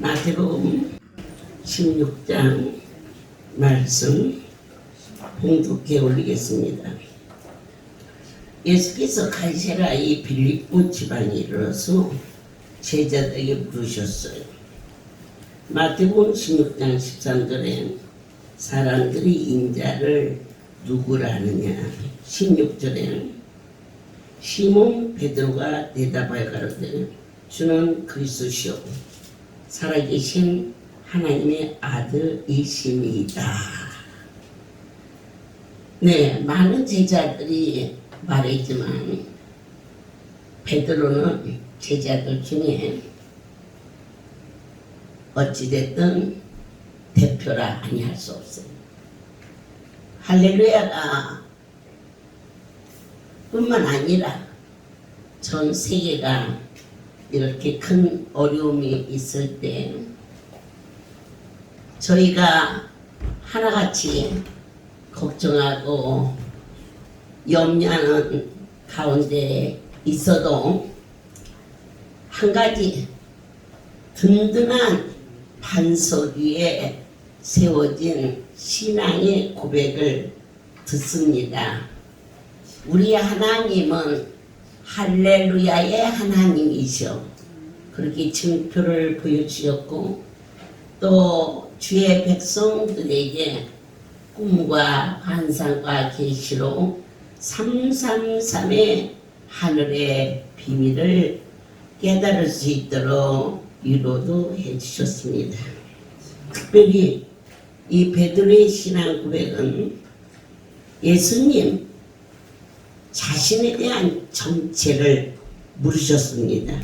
마태복음 16장 말씀 봉독해 올리겠습니다. 예수께서 갈세라의 빌립보 지방에 이르러서 제자들에게 물으셨어요. 마태복음 16장 13절에 사람들이 인자를 누구라느냐. 16절에 시몬 베드로가 대답하여 가로되 주는 그리스도시요 살아계신 하나님의 아들이심이다. 네, 많은 제자들이 말했지만 베드로는 제자들 중에 어찌됐든 대표라 아니할 수 없어요. 할렐루야가 뿐만 아니라 전 세계가 이렇게 큰 어려움이 있을 때 저희가 하나같이 걱정하고 염려하는 가운데 있어도 한 가지 든든한 반석 위에 세워진 신앙의 고백을 듣습니다. 우리 하나님은 할렐루야의 하나님이셔. 그렇게 증표를 보여주셨고 또 주의 백성들에게 꿈과 환상과 계시로 333의 하늘의 비밀을 깨달을 수 있도록 위로도 해주셨습니다. 특별히 이 베드로의 신앙 고백은 예수님 자신에 대한 정체를 물으셨습니다.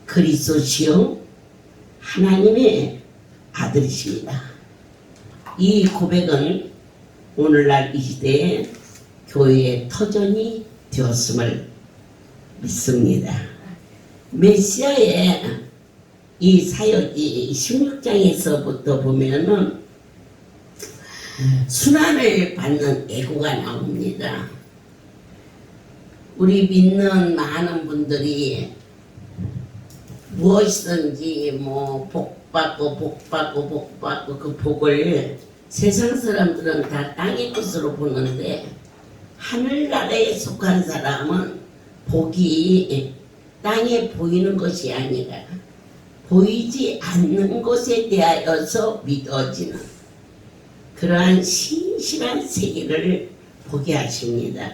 그리스도시요 하나님의 아들이십니다. 이 고백은 오늘날 이 시대에 교회의 터전이 되었음을 믿습니다. 메시아의 이 사역이 16장에서부터 보면은 순환을 받는 애고가 나옵니다. 우리 믿는 많은 분들이 무엇이든지 복받고 그 복을 세상 사람들은 다 땅의 것으로 보는데 하늘나라에 속한 사람은 복이 땅에 보이는 것이 아니라 보이지 않는 것에 대하여서 믿어지는 그러한 신실한 세계를 보게 하십니다.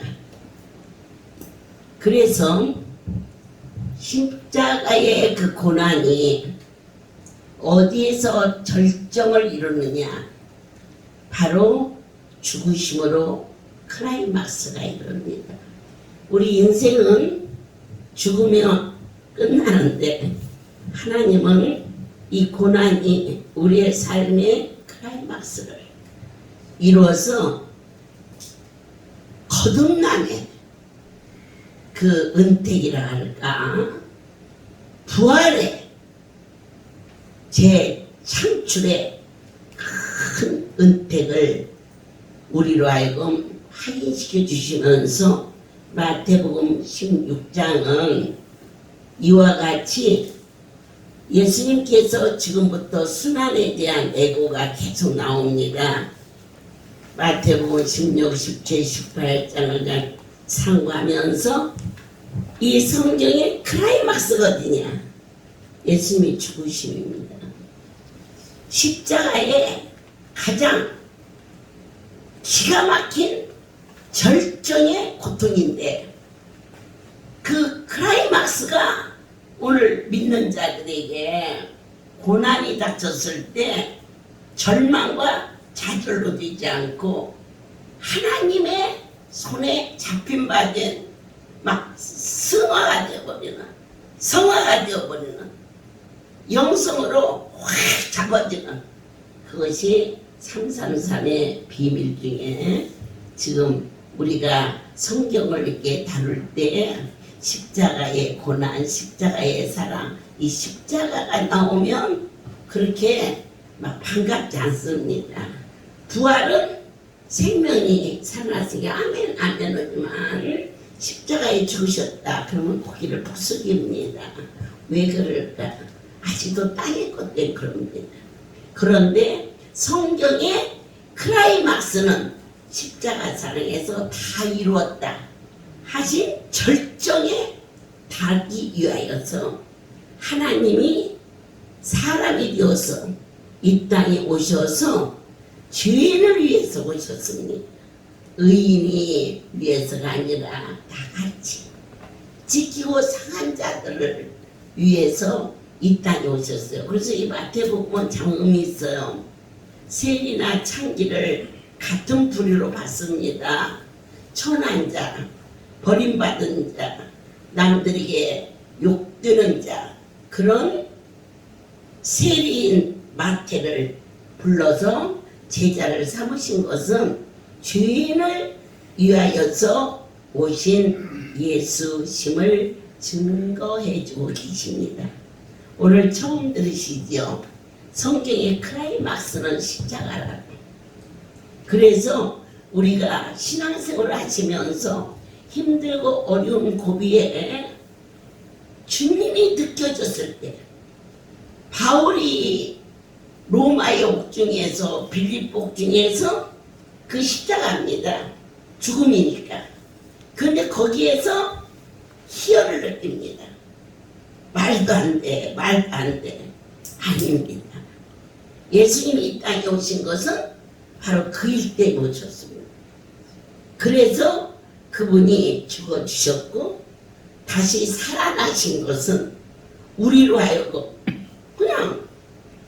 그래서 십자가의 그 고난이 어디에서 절정을 이루느냐. 바로 죽으심으로 클라이막스가 이릅니다. 우리 인생은 죽으면 끝나는데 하나님은 이 고난이 우리의 삶의 클라이막스를 이루어서 거듭남의 그 은택이라 할까 부활의 재창출의 큰 은택을 우리로 하여금 확인시켜 주시면서 마태복음 16장은 이와 같이 예수님께서 지금부터 순환에 대한 애고가 계속 나옵니다. 마태복음 16, 17, 18장을 상고하면서 이 성경의 클라이막스거든요. 예수님이 죽으심입니다. 십자가의 가장 기가 막힌 절정의 고통인데 그 클라이막스가 오늘 믿는 자들에게 고난이 닥쳤을 때 절망과 좌절로 되지 않고 하나님의 손에 잡힌 바된 막 성화가 되어버리는 영성으로 확 잡아지는 그것이 333의 비밀 중에 지금 우리가 성경을 이렇게 다룰 때 십자가의 고난, 십자가의 사랑, 이 십자가가 나오면 그렇게 막 반갑지 않습니다. 부활은 생명이 살아나시게 아멘 하지만 십자가에 죽으셨다 그러면 고개를 푹 숙입니다. 왜 그럴까? 아직도 땅의 것들 그럽니다. 그런데 성경의 클라이막스는 십자가 사랑에서 다 이루었다 하신 절정에 닿기 위하여서 하나님이 사람이 되어서 이 땅에 오셔서 죄인을 위해서 오셨습니다. 의인이 위해서가 아니라 다같이 지키고 상한 자들을 위해서 이 땅에 오셨어요. 그래서 이 마태복음은 참 의미 있어요. 세리나 창기를 같은 부류로 봤습니다. 천한 자, 버림받은 자, 남들에게 욕되는 자, 그런 세리인 마태를 불러서 제자를 삼으신 것은 죄인을 위하여서 오신 예수심을 증거해 주고 계십니다. 오늘 처음 들으시죠? 성경의 클라이막스는 십자가라고. 그래서 우리가 신앙생활을 하시면서 힘들고 어려운 고비에 주님이 느껴졌을 때, 바울이 로마의 옥중에서, 빌립보 옥중에서 그 십자가입니다. 죽음이니까. 그런데 거기에서 희열을 느낍니다. 말도 안 돼, 말도 안 돼. 아닙니다. 예수님이 이 땅에 오신 것은 바로 그 일 때문에 오셨습니다. 그래서 그분이 죽어주셨고 다시 살아나신 것은 우리로 하여금 그냥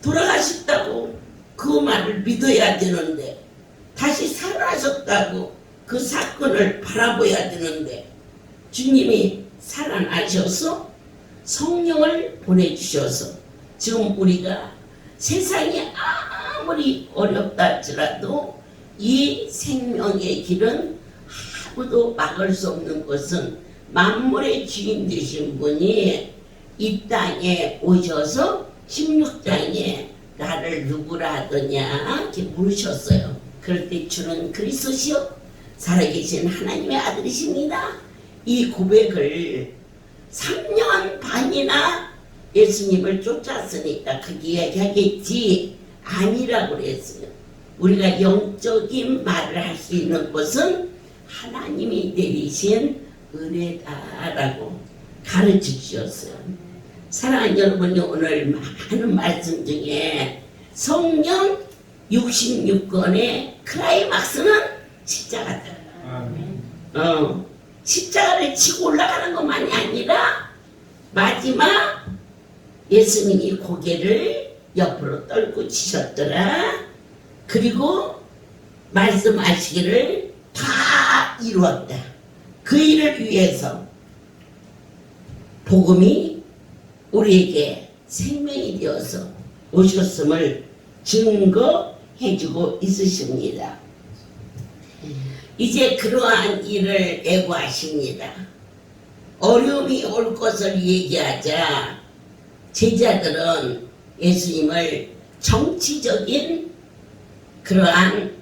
돌아가셨다고 그 말을 믿어야 되는데, 다시 살아나셨다고 그 사건을 바라봐야 되는데, 주님이 살아나셔서 성령을 보내주셔서 지금 우리가 세상이 아무리 어렵다 할지라도 이 생명의 길은 아무도 막을 수 없는 것은 만물의 주인 되신 분이 이 땅에 오셔서 16장에 나를 누구라 하더냐 이렇게 물으셨어요. 그럴 때 주는 그리스도시요 살아계신 하나님의 아들이십니다. 이 고백을 3년 반이나 예수님을 쫓았으니까 그렇게 이야기하겠지. 아니라고 그랬어요. 우리가 영적인 말을 할 수 있는 것은 하나님이 내리신 은혜다라고 가르쳐 주셨어요. 사랑하는 여러분이 오늘 많은 말씀 중에 성령 66권의 클라이막스는 십자가다. 십자가를 치고 올라가는 것만이 아니라 마지막 예수님이 고개를 옆으로 떨고 치셨더라. 그리고 말씀하시기를 다 이루었다. 그 일을 위해서 복음이 우리에게 생명이 되어서 오셨음을 증거해주고 있으십니다. 이제 그러한 일을 애고하십니다. 어려움이 올 것을 얘기하자 제자들은 예수님을 정치적인 그러한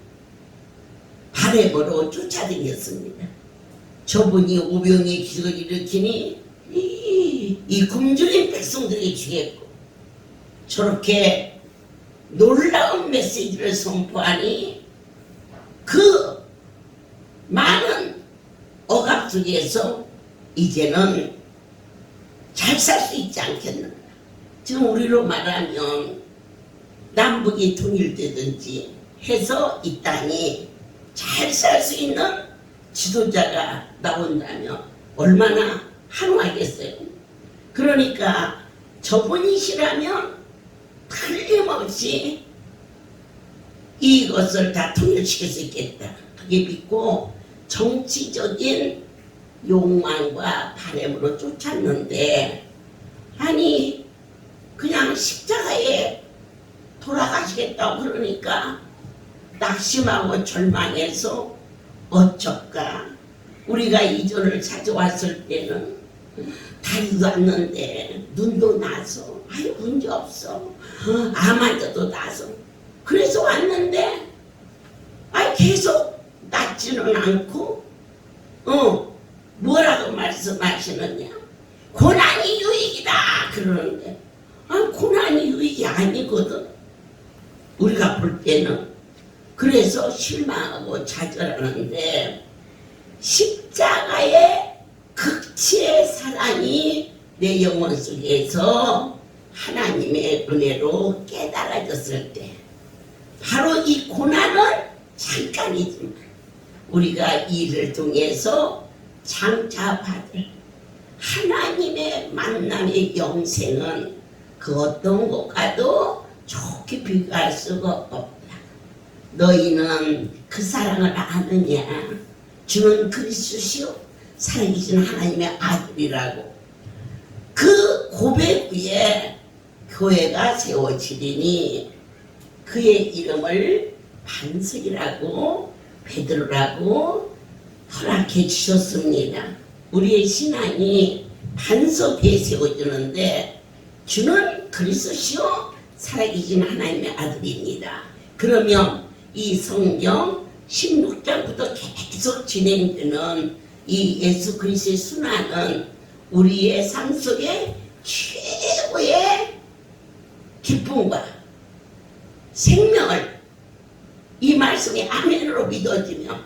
바램으로 쫓아다녔습니다. 저분이 오병의 기적을 일으키니 이 굶주린 백성들에게 주겠고, 저렇게 놀라운 메시지를 선포하니 그 많은 억압 속에서 이제는 잘 살 수 있지 않겠는가. 지금 우리로 말하면 남북이 통일되든지 해서 이 땅이 잘 살 수 있는 지도자가 나온다면 얼마나 한화하겠어요. 그러니까 저분이시라면 틀림없이 이것을 다 통일시킬 수 있겠다. 그게 믿고 정치적인 욕망과 바램으로 쫓았는데, 아니 그냥 십자가에 돌아가시겠다고 그러니까 낙심하고 절망해서 어쩔까. 우리가 이전을 찾아왔을 때는 다리도 않는데 눈도 나서 아유 문제 없어, 암환자도 나서 그래서 왔는데 계속 낫지는 않고 뭐라고 말씀하시느냐. 고난이 유익이다 그러는데 고난이 이게 아니거든. 우리가 볼 때는. 그래서 실망하고 좌절하는데 십자가의 극치의 사랑이 내 영혼 속에서 하나님의 은혜로 깨달아졌을 때 바로 이 고난은 잠깐이지만 우리가 이를 통해서 장차받을 하나님의 만남의 영생은 그 어떤 것과도 좋게 비교할 수가 없다. 너희는 그 사랑을 아느냐? 주는 그리스도시요 살아계신 하나님의 아들이라고. 그 고백 위에 교회가 세워지리니 그의 이름을 반석이라고 베드로라고 허락해 주셨습니다. 우리의 신앙이 반석 위에 세워지는데 주는 그리스도시요 살아계신 하나님의 아들입니다. 그러면 이 성경 16장부터 계속 진행되는 이 예수 그리스도의 순환은 우리의 삶 속에 최고의 기쁨과 생명을 이 말씀이 아멘으로 믿어지며,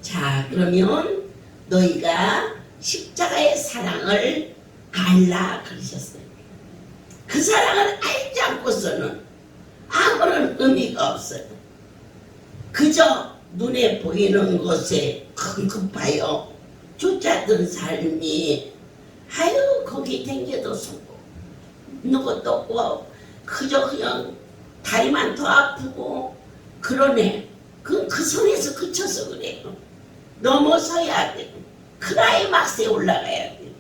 자 그러면 너희가 십자가의 사랑을 알라 그러셨어요. 그 사랑을 알지 않고서는 아무런 의미가 없어요. 그저 눈에 보이는 것에 급급하여 쫓아든 삶이 아유 거기 댕겨도 속고 누구도 없고 그저 그냥 다리만 더 아프고 그러네. 그 선에서 그쳐서 그래요. 넘어서야 돼. 크라이막스에 올라가야 돼.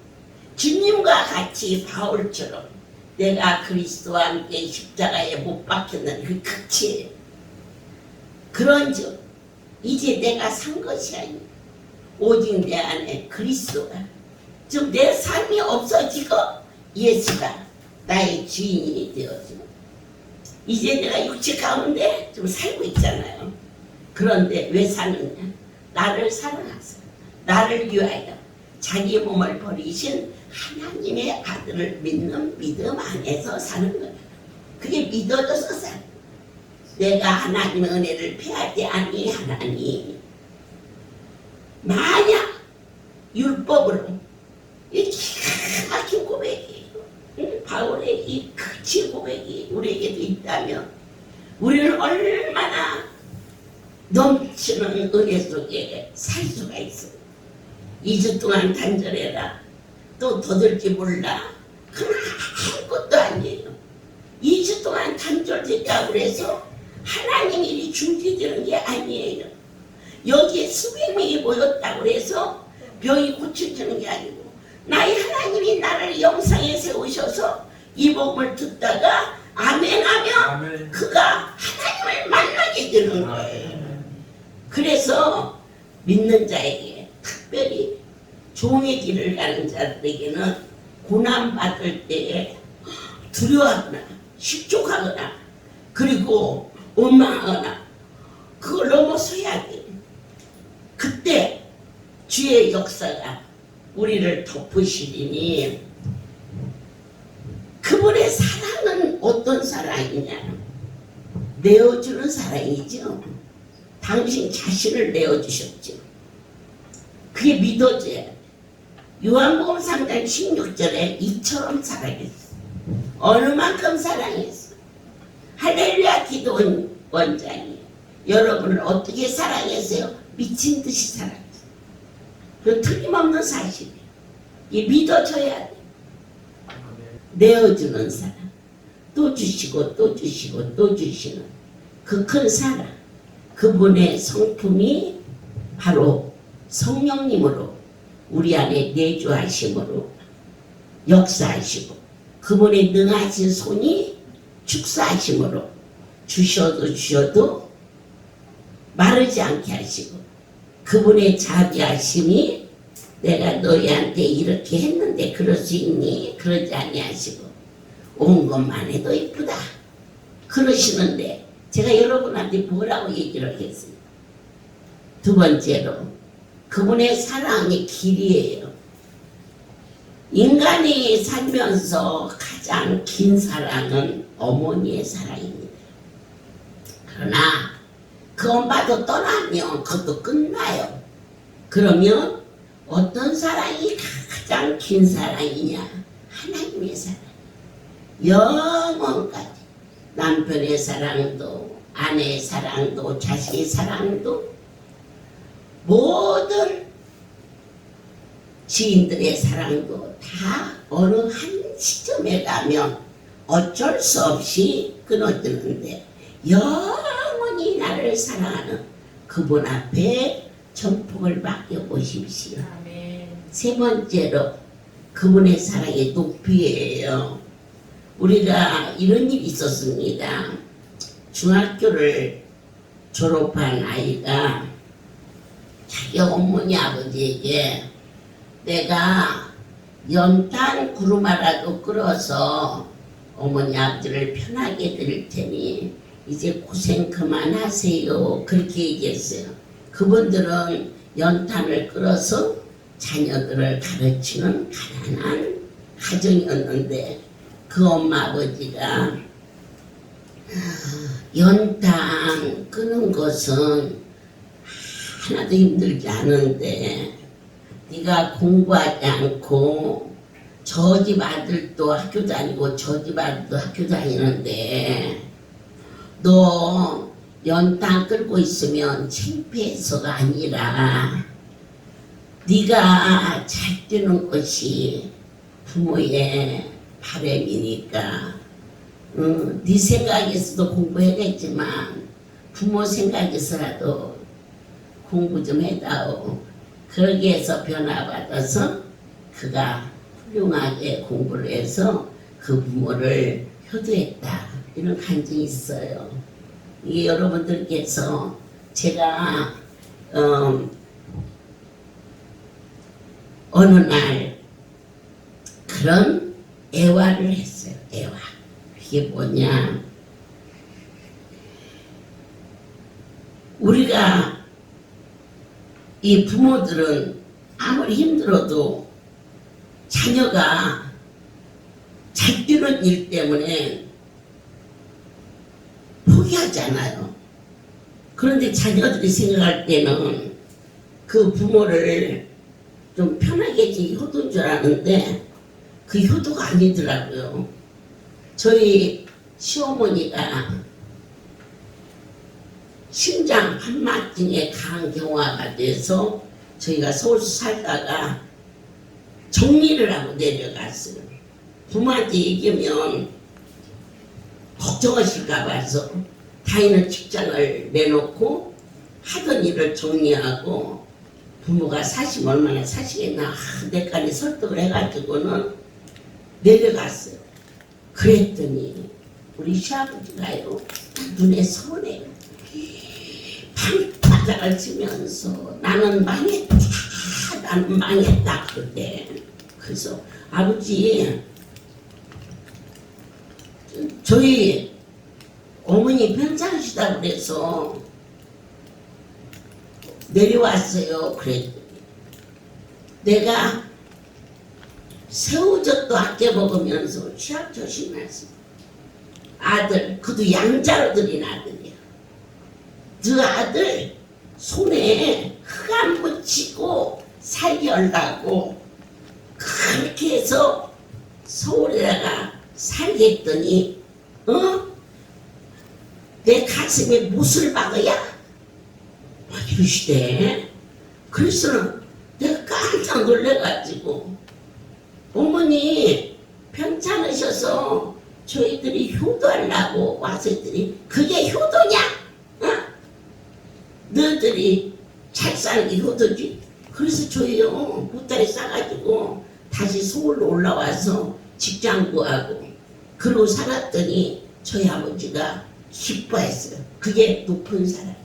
주님과 같이 바울처럼 내가 그리스도와 함께 십자가에 못 박혔는 그 극치예요. 그런즉 이제 내가 산 것이 아니야. 오직 내 안에 그리스도가, 즉 내 삶이 없어지고 예수가 나의 주인이 되어지고, 이제 내가 육체 가운데 좀 살고 있잖아요. 그런데 왜 사느냐? 나를 사랑하사 나를 위하여 자기 몸을 버리신 하나님의 아들을 믿는 믿음 안에서 사는 거야. 그게 믿어져서 살아. 내가 하나님의 은혜를 패하지 아니하나니, 만약 율법으로 이 기가 막힌 고백이에요. 바울의 이 극치 고백이 우리에게도 있다면 우리는 얼마나 넘치는 은혜 속에 살 수가 있어. 2주 동안 단절해라. 또 더 들지 몰라. 그건 아무것도 아니에요. 2주 동안 단절됐다고 해서 하나님 일이 중지되는 게 아니에요. 여기에 수백 명이 모였다고 해서 병이 고쳐지는 게 아니고, 나의 하나님이 나를 영상에 세우셔서 이 복음을 듣다가 아멘하며 그가 하나님을 만나게 되는 거예요. 그래서 믿는 자에게, 특별히 종의 길을 가는 자들에게는 고난받을 때에 두려워하거나 실족하거나 그리고 원망하거나 그걸 넘어서야 돼. 그때 주의 역사가 우리를 덮으시리니, 그분의 사랑은 어떤 사랑이냐? 내어주는 사랑이죠. 당신 자신을 내어주셨죠. 그게 믿어져야 돼. 요한복음 3장 16절에 이처럼 사랑했어. 어느 만큼 사랑했어. 할렐루야 기도원 원장이 여러분을 어떻게 사랑했어요? 미친 듯이 사랑했어. 그 틀림없는 사실이에요. 이게 믿어져야 돼. 내어주는 사랑, 또 주시고 또 주시고 또 주시는 그 큰 사랑, 그분의 성품이 바로 성령님으로 우리 안에 내주하심으로 역사하시고, 그분의 능하신 손이 축사하심으로 주셔도 마르지 않게 하시고, 그분의 자비하심이 내가 너희한테 이렇게 했는데 그럴 수 있니? 그러지 아니하시고 온 것만 해도 이쁘다 그러시는데, 제가 여러분한테 뭐라고 얘기를 하겠어요? 두 번째로 그분의 사랑의 길이에요. 인간이 살면서 가장 긴 사랑은 어머니의 사랑입니다. 그러나 그 엄마도 떠나면 그것도 끝나요. 그러면 어떤 사랑이 가장 긴 사랑이냐? 하나님의 사랑. 영원까지. 남편의 사랑도, 아내의 사랑도, 자식의 사랑도, 모든 지인들의 사랑도 다 어느 한 시점에 가면 어쩔 수 없이 끊어지는데, 영원히 나를 사랑하는 그분 앞에 전폭을 맡겨보십시오. 아멘. 세 번째로 그분의 사랑의 높이예요. 우리가 이런 일이 있었습니다. 중학교를 졸업한 아이가 자기 어머니 아버지에게 내가 연탄 구루마라도 끓여서 어머니 아버지를 편하게 드릴 테니 이제 고생 그만하세요. 그렇게 얘기했어요. 그분들은 연탄을 끓여서 자녀들을 가르치는 가난한 가정이었는데 그 엄마 아버지가 연탄 끄는 것은 하나도 힘들지 않은데 네가 공부하지 않고 저 집 아들도 학교 다니고 저 집 아들도 학교 다니는데 너 연탄 끌고 있으면 창피해서가 아니라 네가 잘 되는 것이 부모의 바람이니까 네 생각에서도 공부해야겠지만 부모 생각에서라도 공부 좀 해다오. 그러기 위해서 변화받아서 그가 훌륭하게 공부를 해서 그 부모를 효도했다. 이런 간증이 있어요. 이게 여러분들께서 제가 어느 날 그런 애화를 했어요. 애화. 그게 뭐냐? 우리가 이 부모들은 아무리 힘들어도 자녀가 잘 되는 일 때문에 포기하잖아요. 그런데 자녀들이 생각할 때는 그 부모를 좀 편하게 효도인 줄 아는데 그 효도가 아니더라고요. 저희 시어머니가 심장 판막증에 강한 경화가 돼서 저희가 서울서 살다가 정리를 하고 내려갔어요. 부모한테 얘기하면 걱정하실까 봐서 다니는 직장을 내놓고 하던 일을 정리하고 부모가 사시면 얼마나 사시겠나 내까지 설득을 해가지고는 내려갔어요. 그랬더니 우리 시아버지가요 눈에 선해요. 방바닥을 치면서 나는 망했다 나는 망했다 그때. 그래서 아버지 저희 어머니 편찮으시다고 그래서 내려왔어요. 그랬더니 내가 새우젓도 아껴 먹으면서 취약 조심하세요. 아들 그도 양자로 들인 아들이야. 그 아들 손에 흙 안 묻히고 살게 하려고 그렇게 해서 서울에다가 살게 했더니 내 가슴에 못을 박아야? 막 이러시대. 그래서 내가 깜짝 놀래가지고 어머니 편찮으셔서 저희들이 효도하려고 와서 했더니 그게 효도냐? 너희들이 잘 사는 게 효도지? 그래서 저희요 보따리 싸가지고 다시 서울로 올라와서 직장 구하고 그러고 살았더니 저희 아버지가 기뻐했어요. 그게 높은 사랑이에요.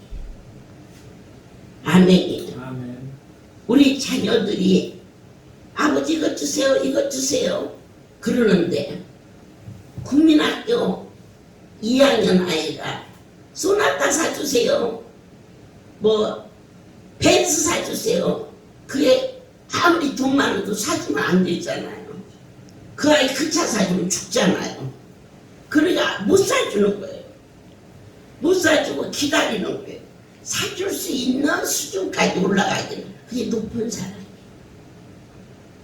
아멘이에요. 아멘. 우리 자녀들이 아버지 이것 주세요 이것 주세요 그러는데 국민학교 2학년 아이가 소나타 사주세요 뭐 벤츠 사주세요 그게 아무리 돈 많아도 사주면 안 되잖아요. 그 아이 그 차 사주면 죽잖아요. 그러니까 못 사주는 거예요. 못 사주고 기다리는 거예요. 사줄 수 있는 수준까지 올라가기는 그게 높은 사람이에요.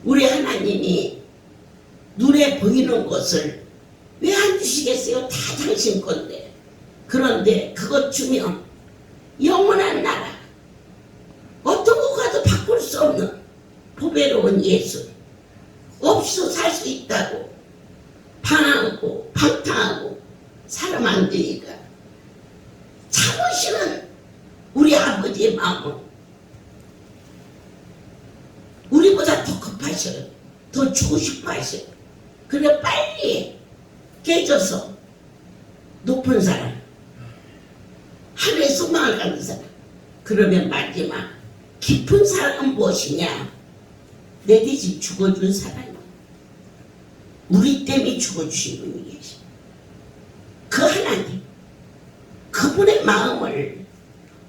우리 하나님이 눈에 보이는 것을 왜 안 주시겠어요? 다 당신 건데. 그런데 그것 주면 영원한 나라, 어떤 것 가도 바꿀 수 없는 보배로운 예수, 없이도 살 수 있다고 방황하고 방탕하고 사람 안 되니까 참으시는 우리 아버지의 마음은 우리보다 더 급하셔요. 더 주고 싶어 하셔요. 그래 빨리 깨져서 높은 사람, 하늘에 소망을 갖는 사람. 그러면 마지막 깊은 사랑은 무엇이냐? 내 대신 죽어준 사람이야. 우리 때문에 죽어주신 분이 계셔. 그 하나님, 그분의 마음을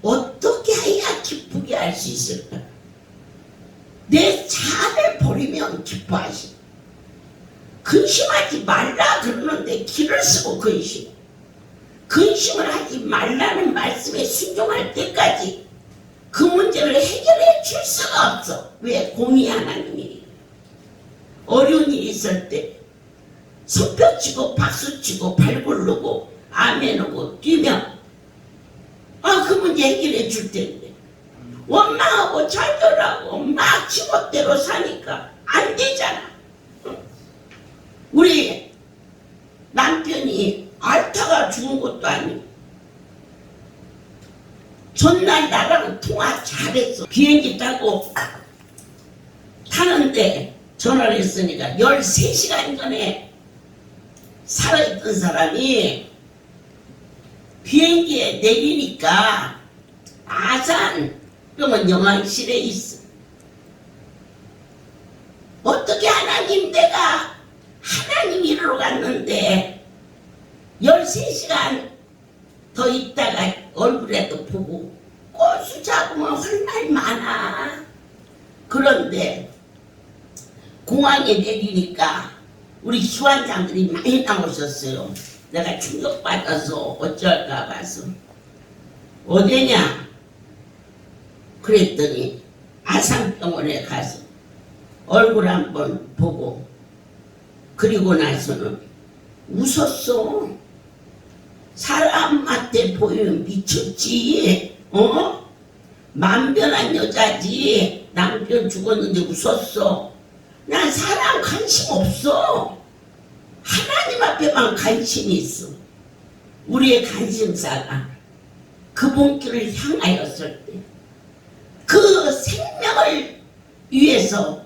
어떻게 해야 기쁘게 할 수 있을까? 내 자아를 버리면 기뻐하시. 근심하지 말라 그러는데 길을 쓰고 근심. 근심을 하지 말라는 말씀에 순종할 때까지 그 문제를 해결해 줄 수가 없어. 왜? 공의 하나님이. 어려운 일이 있을 때 손뼉치고 박수치고 발 굴르고 아멘하고 뛰면 그 문제 해결해 줄 텐데 원망하고 좌절하고 막 지멋대로 사니까 안 되잖아. 우리 남편이 알타가 죽은 것도 아니고 전날 나랑 통화 잘했어. 비행기 타고 타는데 전화를 했으니까 13시간 전에 살아있던 사람이 비행기에 내리니까 아산 병원 영안실에 있어. 어떻게 하나님, 내가 하나님 이르러 갔는데 13시간 더 있다가 얼굴에도 보고 꽃수 잡으면 할 말 많아. 그런데 공항에 내리니까 우리 수환장들이 많이 나오셨어요. 내가 충격받아서 어쩔까 봐서 어디냐 그랬더니 아산병원에 가서 얼굴 한번 보고 그리고 나서는 웃었어. 사람한테 보이면 미쳤지. 만변한 여자지. 남편 죽었는데 웃었어. 난 사람 관심 없어. 하나님 앞에만 관심이 있어. 우리의 관심사가 그분길을 향하였을 때 그 생명을 위해서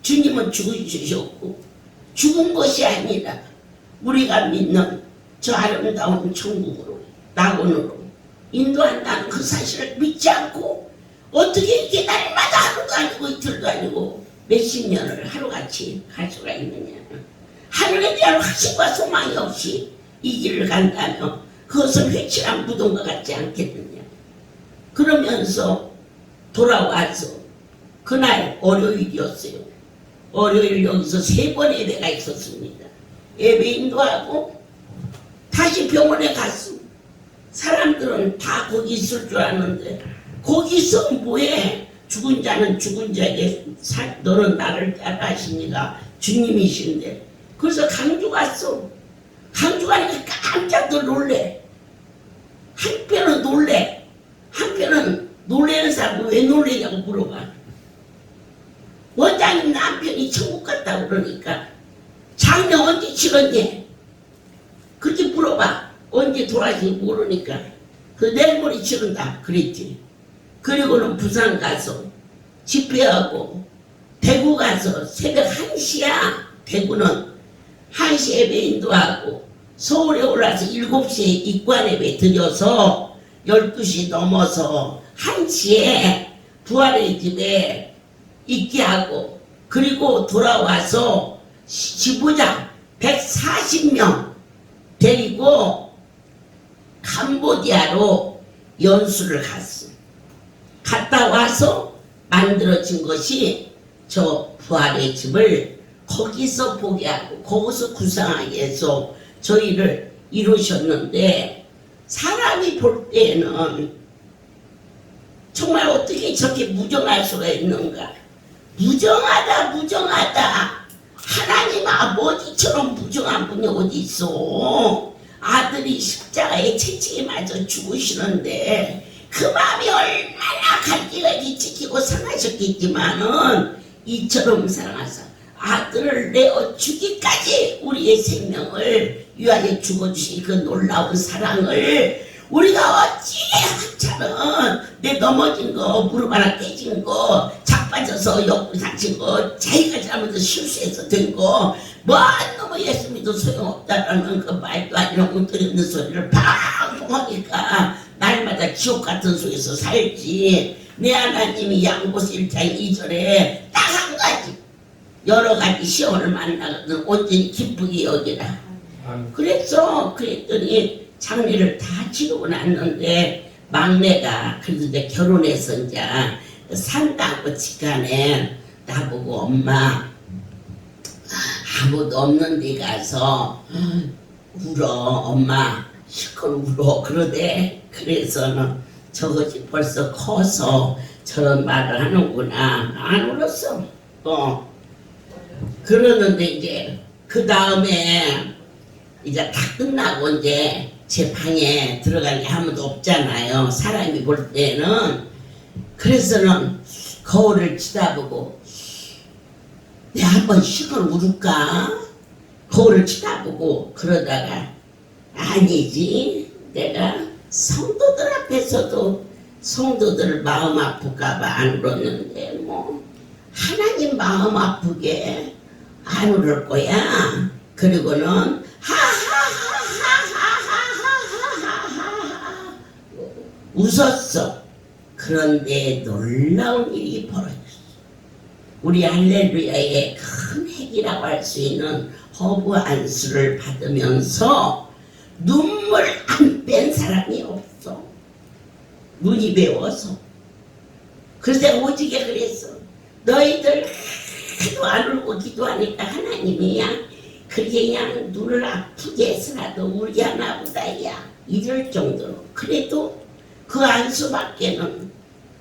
주님은 죽으셨고 죽은 것이 아니라 우리가 믿는 저 아름다운 천국으로 낙원으로 인도한다는 그 사실을 믿지 않고 어떻게 이렇게 날마다 하루도 아니고 이틀도 아니고 몇십 년을 하루같이 갈 수가 있느냐. 하늘에 대한 확신과 소망이 없이 이 길을 간다면 그것은 회칠한 무덤과 같지 않겠느냐. 그러면서 돌아와서 그날 월요일이었어요. 월요일 여기서 3번 예배가 있었습니다. 예배 인도하고 다시 병원에 갔어. 사람들은 다 거기 있을 줄 아는데 거기서 뭐해? 죽은 자는 죽은 자에게 너는 나를 따라하시니가 주님이신데. 그래서 강주 갔어. 강주 가니까 깜짝 놀래. 한편은 놀래. 한편은 놀래는 사람 왜 놀래냐고 물어봐. 원장님 남편이 천국 갔다고 그러니까 장례 언제 치렀니? 그렇게 물어봐. 언제 돌아가신지 모르니까. 그 내일 모레 치른다 그랬지. 그리고는 부산 가서 집회하고 대구 가서 새벽 1시야. 대구는 1시 예배 인도하고 서울에 올라서 7시에 입관 예배 드려서 12시 넘어서 1시에 부활의 집에 있게 하고 그리고 돌아와서 지부장 140명 데리고 캄보디아로 연수를 갔어. 갔다 와서 만들어진 것이 저 부활의 집을 거기서 보게 하고 거기서 구상하게 해서 저희를 이루셨는데 사람이 볼 때는 정말 어떻게 저렇게 무정할 수가 있는가. 무정하다 무정하다. 하나님 아버지처럼 무정한 분이 어디 있어. 아들이 십자가에 채찍에 맞아 죽으시는데 그 마음이 얼마나 갈기갈기 찢기고 상하셨겠지만은 이처럼 사랑하사 아들을 내어 주기까지 우리의 생명을 위하여 죽어주신 그 놀라운 사랑을 우리가 어찌 하찮은 내 넘어진 거 무릎 하나 깨진 거 자빠져서 옆구리 다친 거 자기가 잘못해서 실수해서 된 거 뭐 너무 예수 믿어 소용없다라는 그 말도 아니라 웅터리 없는 소리를 방송하니까 날마다 지옥 같은 속에서 살지. 내 하나님이 양보서 1장 2절에 딱 한 가지 여러 가지 시험을 만나거든 온전히 기쁘게 여기라. 그랬더니 장례를 다 치르고 났는데 막내가 그래도 이제 결혼해서 이제 산다고 직간에 나보고 엄마 아무도 없는 데 가서 울어 엄마 실컷 울어 그러대. 그래서는 저것이 벌써 커서 저런 말을 하는구나. 안 울었어. 그러는데 이제 그 다음에 이제 다 끝나고 이제 제 방에 들어가는 게 아무도 없잖아요. 사람이 볼 때는. 그래서는 거울을 쳐다보고 내가 한번 실컷 울을까? 거울을 쳐다보고 그러다가 아니지. 내가 성도들 앞에서도 성도들 마음 아플까봐 안 울었는데 뭐 하나님 마음 아프게 안 울을 거야. 그리고는 하하하하하하하하하 웃었어. 그런데 놀라운 일이 벌어졌어. 우리 할렐루야의 큰 핵이라고 할 수 있는 허브 안수를 받으면서 눈물 안 뺀 사람이 없어. 눈이 매워서. 그래서 내가 오지게 그랬어. 너희들 하도 안 울고 기도하니까 하나님이야 그렇게 그냥 눈을 아프게 해서라도 울게 하나 보다 야 이럴 정도로. 그래도 그 안수밖에는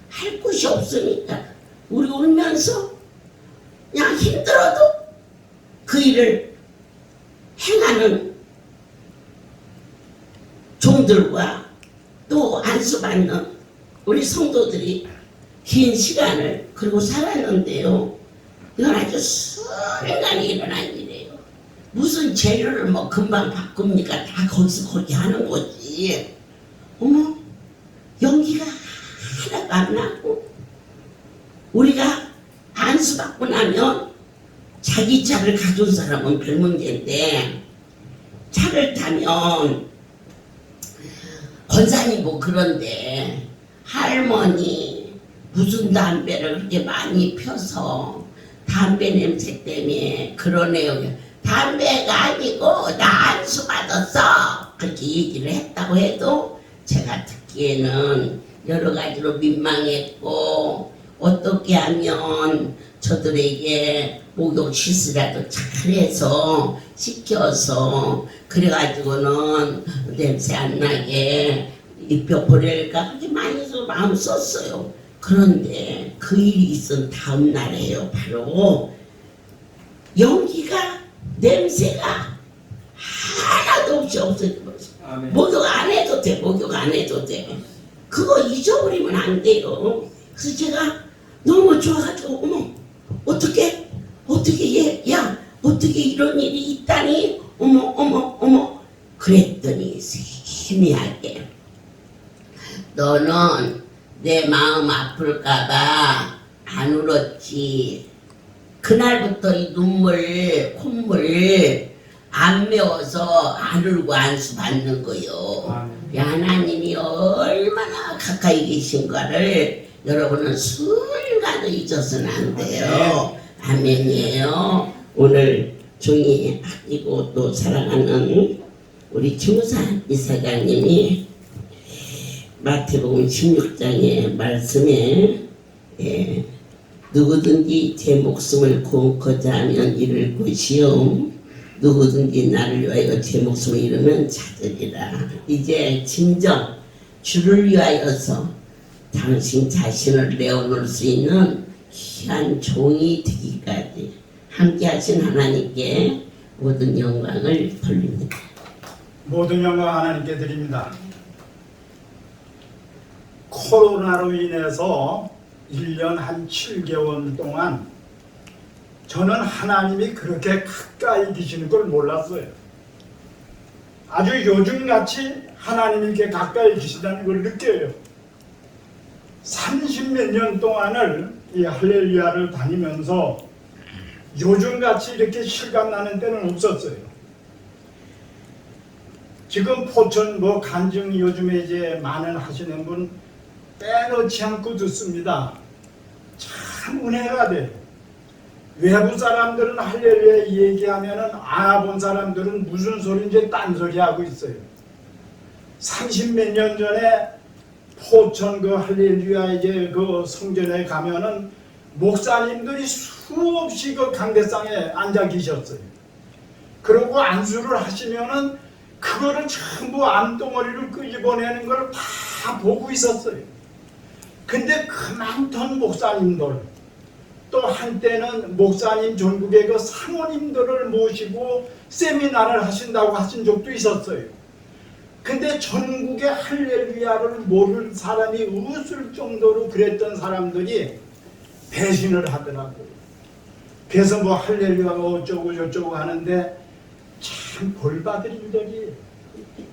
할 곳이 없으니까 우리 울면서 그냥 힘들어도 그 일을 행하는 종들과 또 안수받는 우리 성도들이 긴 시간을 그리고 살았는데요. 이건 아주 순간에 일어난 일이에요. 무슨 재료를 뭐 금방 바꿉니까? 다 거기서 거기 하는 거지. 어머, 연기가 하나도 안 나고 우리가 안수받고 나면 자기 차를 가져온 사람은 별 문제인데 차를 타면 권사님 뭐 그런데 할머니 무슨 담배를 그렇게 많이 펴서 담배 냄새 때문에 그러네요. 담배가 아니고 나 안수 받았어 그렇게 얘기를 했다고 해도 제가 듣기에는 여러 가지로 민망했고 어떻게 하면 저들에게 목욕 시스라도 잘해서 시켜서 그래가지고는 냄새 안 나게 입혀 보낼까 그렇게 많이 마음 썼어요. 그런데 그 일이 있은 다음 날에요. 바로 연기가 냄새가 하나도 없이 없어져버렸어. 목욕 안 해도 돼. 목욕 안 해도 돼. 그거 잊어버리면 안 돼요. 그래서 제가 너무 좋아가지고 어머 어떻게 야 어떻게 이런 일이 있다니 어머 그랬더니 세미하게 너는 내 마음 아플까봐 안 울었지. 그날부터 이 눈물 콧물 안 매워서 안 울고 안수 받는 거요. 하나님이 얼마나 가까이 계신가를 여러분은 순간도 잊어서는 안 돼요. 아멘이에요. 오늘 종이 아끼고 또 사랑하는 우리 김우산 이사장님이 마태복음 16장의 말씀에 누구든지 제 목숨을 구원코자 하면 잃을 것이요 누구든지 나를 위하여 제 목숨을 잃으면 찾으리라. 이제 진정 주를 위하여서 당신 자신을 내어놓을 수 있는 귀한 종이 되기까지 함께 하신 하나님께 모든 영광을 돌립니다. 모든 영광 하나님께 드립니다. 코로나로 인해서 1년 한 7개월 동안 저는 하나님이 그렇게 가까이 계시는 걸 몰랐어요. 아주 요즘같이 하나님이 이렇게 가까이 계시다는 걸 느껴요. 30몇 년 동안을 이 할렐루야를 다니면서 요즘같이 이렇게 실감나는 때는 없었어요. 지금 포천 간증 요즘에 이제 많은 하시는 분 빼놓지 않고 듣습니다. 참 은혜가 돼요. 외부 사람들은 할렐루야 얘기하면은 알아본 사람들은 무슨 소리인지 딴소리 하고 있어요. 30몇 년 전에 포천 그 할렐루야 이제 그 성전에 가면은 목사님들이 수없이 그 강대상에 앉아 계셨어요. 그리고 안수를 하시면은 그거를 전부 암덩어리를 끄집어내는 걸 다 보고 있었어요. 근데 그 많던 목사님들, 또 한때는 목사님 전국의 그 사모님들을 모시고 세미나를 하신다고 하신 적도 있었어요. 근데 전국의 할렐루야를 모를 사람이 없을 정도로 그랬던 사람들이 배신을 하더라고요. 그래서 할렐루야가 어쩌고 저쩌고 하는데 참 벌받을 일들이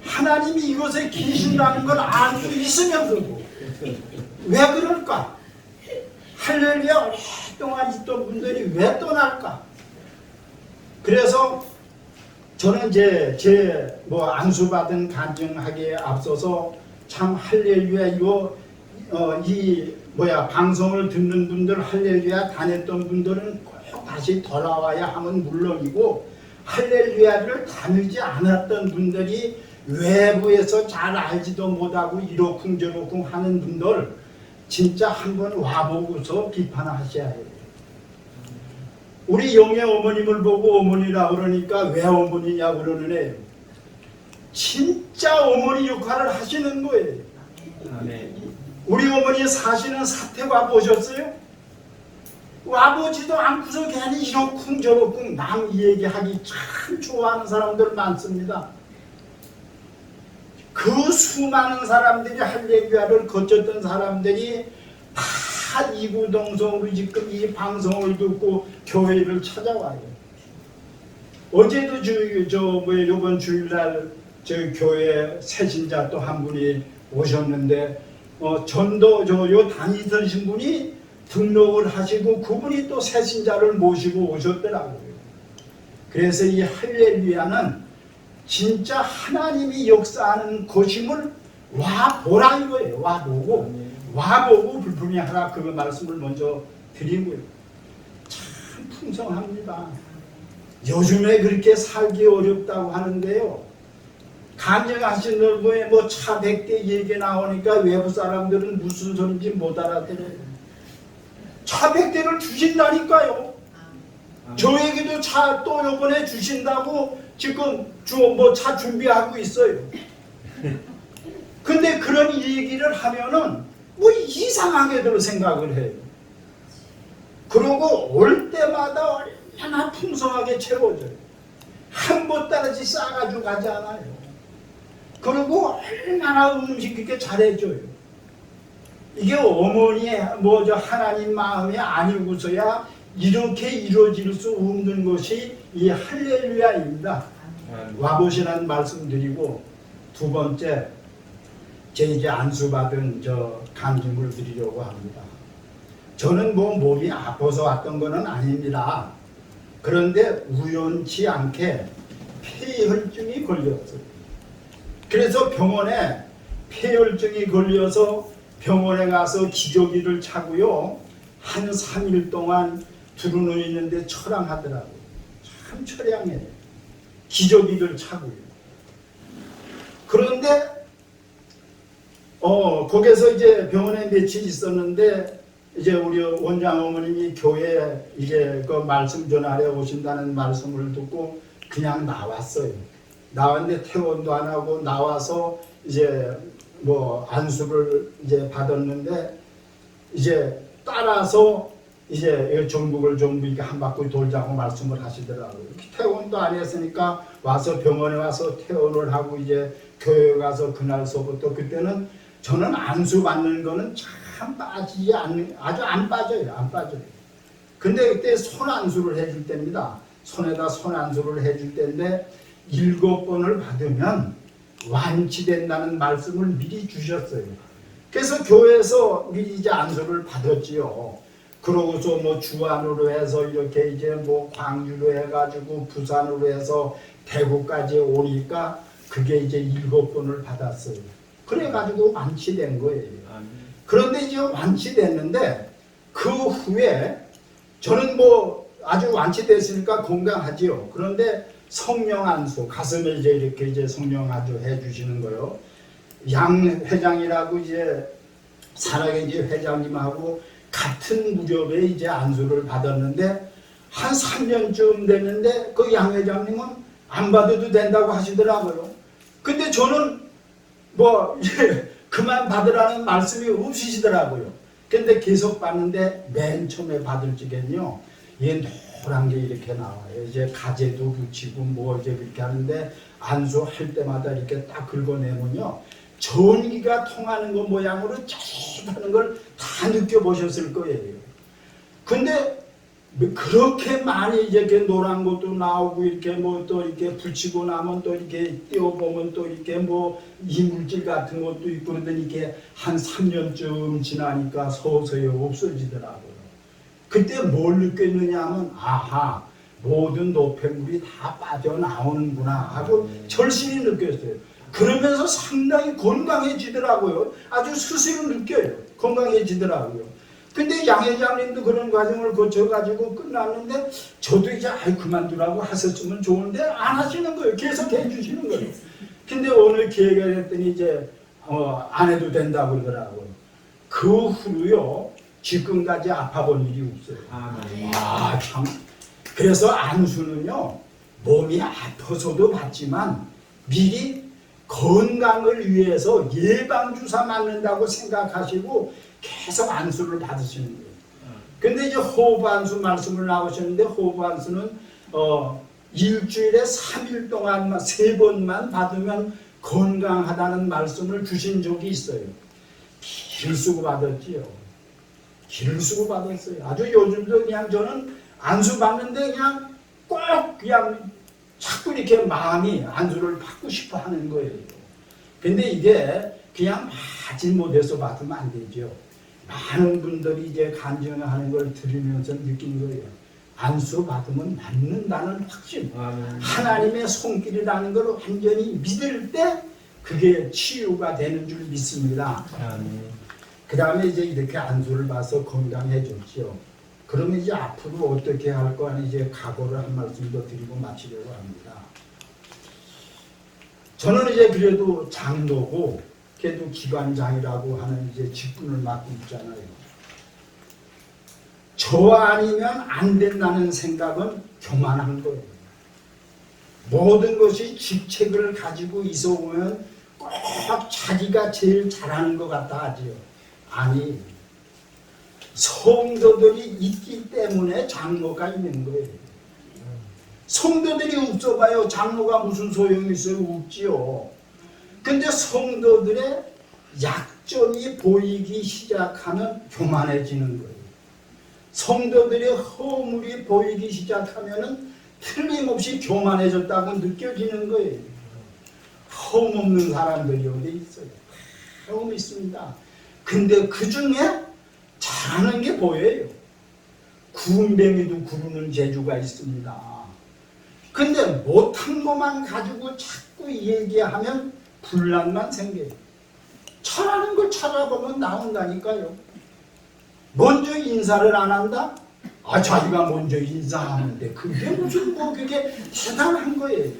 하나님이 이것에 계신다는 걸 알 수 있으면서도 왜 그럴까? 할렐루야 오랫동안 있던 분들이 왜 떠날까? 그래서 저는 이제 제 안수받은 간증하기에 앞서서 참 할렐루야 이거 방송을 듣는 분들 할렐루야 다녔던 분들은 꼭 다시 돌아와야 하면 물론이고 할렐루야를 다니지 않았던 분들이 외부에서 잘 알지도 못하고 이러쿵저러쿵 하는 분들 진짜 한번 와보고서 비판하셔야 해요. 우리 영의 어머님을 보고 어머니라 그러니까 왜 어머니냐 그러는 애예요. 진짜 어머니 역할을 하시는 거예요. 우리 어머니 사시는 사태와 보셨어요? 와보지도 않고서 괜히 이러쿵저러쿵 남 얘기하기 참 좋아하는 사람들 많습니다. 그 수많은 사람들이 할렐루야를 거쳤던 사람들이 다 이구동성으로 지금 이 방송을 듣고 교회를 찾아와요. 어제도 요번 주일날 저희 교회 새신자 또 한 분이 오셨는데 전도 요 다니던 분이 등록을 하시고 그분이 또 새신자를 모시고 오셨더라고요. 그래서 이 할렐루야는 진짜 하나님이 역사하는 곳임을 와보라 이거예요. 와보고 불품이 하라 그 말씀을 먼저 드리고요. 참 풍성합니다. 요즘에 그렇게 살기 어렵다고 하는데요. 간증하시는 분에 차 100대 얘기 나오니까 외부 사람들은 무슨 소리인지 못 알아들어요. 차 100대를 주신다니까요. 저에게도 차 또 이번에 주신다고 지금 차 준비하고 있어요. 근데 그런 얘기를 하면은 이상하게들 생각을 해요. 그러고 올 때마다 얼마나 풍성하게 채워져요. 한 보따리씩 싸가지고 가지 않아요. 그리고 얼마나 음식 이렇게 잘해줘요. 이게 어머니의 하나님 마음이 아니고서야 이렇게 이루어질 수 없는 것이 이 할렐루야입니다. 와보시라는 말씀 드리고 두 번째 제 이제 안수받은 간증을 드리려고 합니다. 저는 몸이 아파서 왔던 거는 아닙니다. 그런데 우연치 않게 폐혈증이 걸렸어요. 그래서 병원에 폐혈증이 걸려서 병원에 가서 기저귀를 차고요. 한 3일 동안 두루누 있는데 처량하더라고요. 참 처량해요. 기저귀를 차고요. 그런데 거기서 이제 병원에 며칠 있었는데 이제 우리 원장 어머님이 교회 이제 그 말씀 전하러 오신다는 말씀을 듣고 그냥 나왔어요. 나왔는데 퇴원도 안 하고 나와서 이제 뭐 안수를 이제 받았는데 이제 따라서 이제 전국을 전부 이렇게 한 바퀴 돌자고 말씀을 하시더라고요. 퇴원도 안 했으니까 와서 병원에 와서 퇴원을 하고 이제 교회 가서 그날서부터 그때는 저는 안수 받는 거는 참 빠지지 않는, 아주 안 빠져요. 안 빠져요. 근데 그때 손 안수를 해줄 때입니다. 손에다 손 안수를 해줄 때인데 7번을 받으면 완치된다는 말씀을 미리 주셨어요. 그래서 교회에서 미리 이제 안수를 받았지요. 그러고서 뭐 주안으로 해서 이렇게 이제 뭐 광주로 해가지고 부산으로 해서 대구까지 오니까 그게 이제 7번을 받았어요. 그래가지고 완치된 거예요. 그런데 이제 완치됐는데 그 후에 저는 뭐 아주 완치됐으니까 건강하지요. 그런데 성령 안수, 가슴에 이제 이렇게 이제 성령 안수 해주시는 거요. 양 회장이라고 이제 살아계신 회장님하고 같은 무렵에 이제 안수를 받았는데 한 3년쯤 됐는데 그 양 회장님은 안 받아도 된다고 하시더라고요. 근데 저는 뭐 이제 그만 받으라는 말씀이 없으시더라고요. 근데 계속 받는데 맨 처음에 받을 적엔요, 얘 노란 게 이렇게 나와요. 이제 가재도 붙이고 뭐 이제 그렇게 하는데 안수할 때마다 이렇게 딱 긁어내면요, 전기가 통하는 것 모양으로 쫙하는 걸 다 느껴보셨을 거예요. 근데 그렇게 많이 이제 이렇게 노란 것도 나오고 이렇게 뭐 또 이렇게 붙이고 나면 또 이렇게 띄워보면 또 이렇게 뭐 이물질 같은 것도 있고 그러더니 이게 한 3년쯤 지나니까 서서히 없어지더라고요. 그때 뭘 느꼈느냐 하면 아하, 모든 노폐물이 다 빠져나오는구나 하고 절실히 느꼈어요. 그러면서 상당히 건강해지더라고요. 아주 스스로 느껴요. 건강해지더라고요. 근데 양 회장님도 그런 과정을 거쳐가지고 끝났는데 저도 이제 그만두라고 하셨으면 좋은데 안 하시는 거예요. 계속 해주시는 거예요. 근데 오늘 기회가 됐더니 이제 안 해도 된다고 그러더라고요. 그 후로요, 지금까지 아파본 일이 없어요. 아, 참. 그래서 안수는요, 몸이 아파서도 받지만 미리 건강을 위해서 예방주사 맞는다고 생각하시고 계속 안수를 받으시는 거예요. 근데 이제 호흡 안수 말씀을 나오셨는데, 호흡 안수는 일주일에 3일 동안만 3번만 받으면 건강하다는 말씀을 주신 적이 있어요. 길 쓰고 받았지요. 길을 쓰고 받았어요. 아주 요즘도 그냥 저는 안수 받는데 그냥 꼭 그냥 자꾸 이렇게 마음이 안수를 받고 싶어 하는 거예요. 근데 이게 그냥 마진 못해서 받으면 안 되죠. 많은 분들이 이제 간증하는 걸 들으면서 느낀 거예요. 안수 받으면 낫는다는 확신. 하나님의 손길이라는 걸 완전히 믿을 때 그게 치유가 되는 줄 믿습니다. 그 다음에 이제 이렇게 안수를 봐서 건강해졌죠. 그러면 이제 앞으로 어떻게 할 거 아니 이제 각오를 한 말씀 더 드리고 마치려고 합니다. 저는 이제 그래도 장로고 그래도 기관장이라고 하는 이제 직분을 맡고 있잖아요. 저 아니면 안 된다는 생각은 교만한 거예요. 모든 것이 직책을 가지고 있어 보면 꼭 자기가 제일 잘하는 것 같다 하지요. 아니, 성도들이 있기 때문에 장로가 있는 거예요. 성도들이 없어봐요. 장로가 무슨 소용이 있어요? 없지요. 근데 성도들의 약점이 보이기 시작하면 교만해지는 거예요. 성도들의 허물이 보이기 시작하면 틀림없이 교만해졌다고 느껴지는 거예요. 허물 없는 사람들이 어디 있어요? 허물 있습니다. 근데 그 중에 잘하는 게 보여요. 구운뱅이도 구르는 재주가 있습니다. 근데 못한 것만 가지고 자꾸 얘기하면 분란만 생겨요. 잘하는 걸 찾아보면 나온다니까요. 먼저 인사를 안 한다? 아, 자기가 먼저 인사하는데 그게 무슨 뭐 그게 대단한 거예요.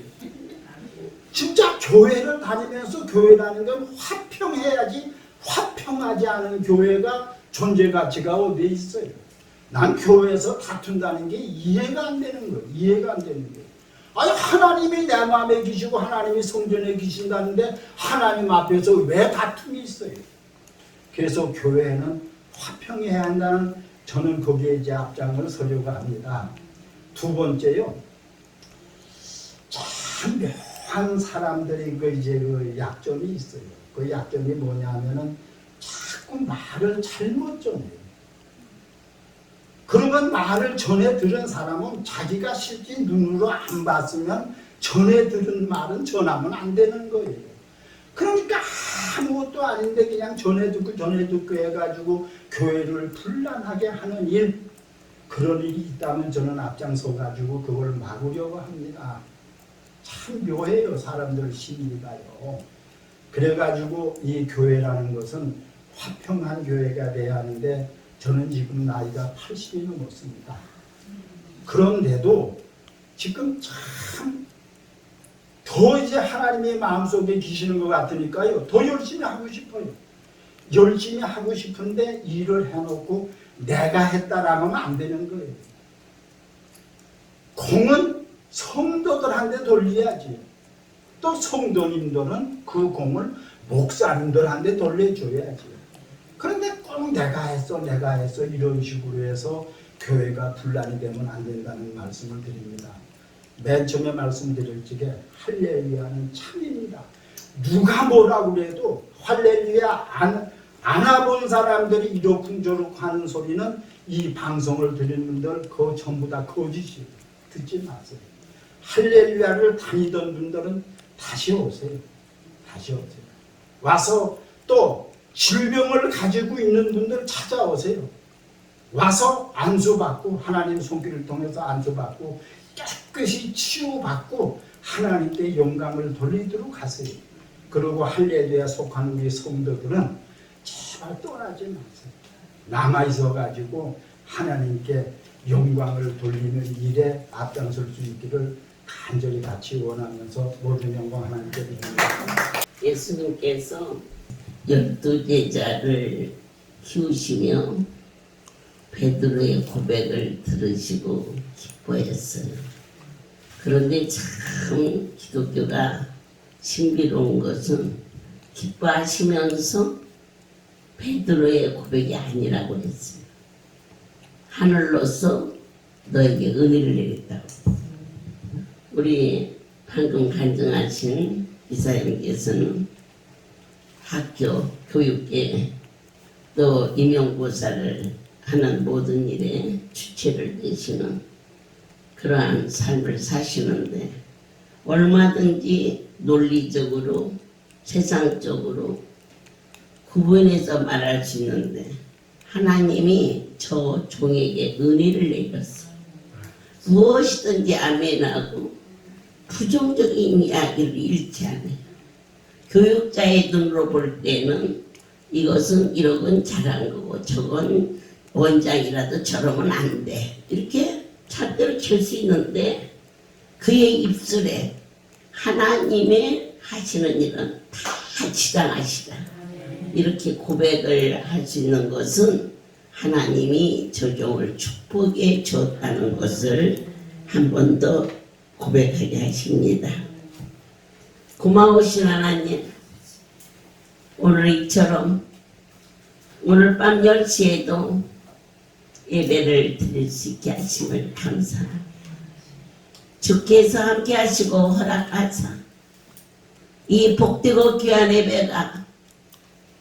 진짜 교회를 다니면서 교회라는 건 화평해야지 화평하지 않은 교회가 존재 가치가 어디에 있어요? 난 교회에서 다툰다는 게 이해가 안 되는 거예요. 이해가 안 되는 거예요. 아니 하나님이 내 마음에 계시고 하나님이 성전에 계신다는데 하나님 앞에서 왜 다툼이 있어요? 그래서 교회는 화평해야 한다는 저는 거기에 이제 앞장을 서려고 합니다. 두 번째요. 참 묘한 사람들이 그 약점이 있어요. 그 약점이 뭐냐면은 자꾸 말을 잘못 전해요. 그러면 말을 전해 들은 사람은 자기가 실제 눈으로 안 봤으면 전해 들은 말은 전하면 안 되는 거예요. 그러니까 아무것도 아닌데 그냥 전해 듣고 해가지고 교회를 분란하게 하는 일, 그런 일이 있다면 저는 앞장서 가지고 그걸 막으려고 합니다. 참 묘해요, 사람들 심리가요. 그래가지고 이 교회라는 것은 화평한 교회가 돼야 하는데 저는 지금 나이가 80이 넘었습니다. 그런데도 지금 참 더 이제 하나님의 마음속에 계시는 것 같으니까요. 더 열심히 하고 싶어요. 열심히 하고 싶은데 일을 해놓고 내가 했다라면 안 되는 거예요. 공은 성도들한테 돌려야지. 또 성도님들은 그 공을 목사님들한테 돌려줘야지. 그런데 꼭 내가 했어 이런 식으로 해서 교회가 분란이 되면 안 된다는 말씀을 드립니다. 맨 처음에 말씀드릴 적에 할렐루야는 참입니다. 누가 뭐라고 그래도 할렐루야 안 와본 사람들이 이러쿵저러쿵 하는 소리는 이 방송을 들은 분들 그거 전부 다 거짓이에요. 듣지 마세요. 할렐루야를 다니던 분들은 다시 오세요. 다시 오세요. 와서 또 질병을 가지고 있는 분들 찾아오세요. 와서 안수받고 하나님 손길을 통해서 안수받고 깨끗이 치유받고 하나님께 영광을 돌리도록 하세요. 그리고 할렐루야 속한 우리 성도들은 제발 떠나지 마세요. 남아있어 가지고 하나님께 영광을 돌리는 일에 앞장설 수 있기를 간절히 같이 원하면서 모든 영광 하나님께 드립니다. 예수님께서 12제자를 키우시며 베드로의 고백을 들으시고 기뻐했어요. 그런데 참 기독교가 신비로운 것은 기뻐하시면서 베드로의 고백이 아니라고 했어요. 하늘로서 너에게 은혜를 내렸다고. 우리 방금 간증하신 이사님께서는 학교, 교육계 또 임용고사를 하는 모든 일에 주체를 내시는 그러한 삶을 사시는데 얼마든지 논리적으로 세상적으로 구분해서 말할 수 있는데 하나님이 저 종에게 은혜를 내렸어요. 무엇이든지 아멘하고 부정적인 이야기를 잃지 않아요. 교육자의 눈으로 볼 때는 이것은 1억은 잘한 거고 저건 원장이라도 저러면 안 돼. 이렇게 잣대로 칠 수 있는데 그의 입술에 하나님의 하시는 일은 다 지당하시다. 이렇게 고백을 할 수 있는 것은 하나님이 저 종을 축복해 줬다는 것을 한 번 더 고백하게 하십니다. 고마우신 하나님, 오늘 이처럼 오늘 밤 10시에도 예배를 드릴 수 있게 하심을 감사합니다. 주께서 함께 하시고 허락하사 이 복되고 귀한 예배가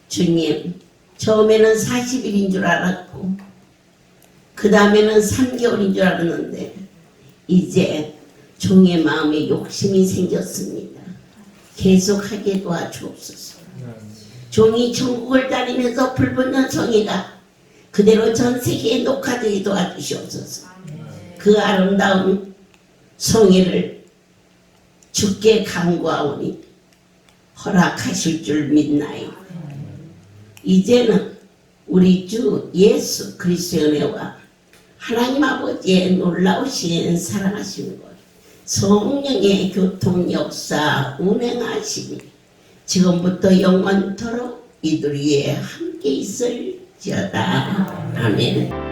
주님 처음에는 40일인 줄 알았고 그 다음에는 3개월인 줄 알았는데 이제 종의 마음에 욕심이 생겼습니다. 계속하게 도와주옵소서. 종이 천국을 다니면서 불붙는 성의가 그대로 전 세계에 녹화되게 도와주시옵소서. 그 아름다운 성의를 주께 간구하오니 허락하실 줄 믿나이다. 이제는 우리 주 예수 그리스도의 은혜와 하나님 아버지의 놀라우신 사랑하시는 것, 성령의 교통 역사 운행하시니 지금부터 영원토록 이들 위에 함께 있을지어다. 아멘.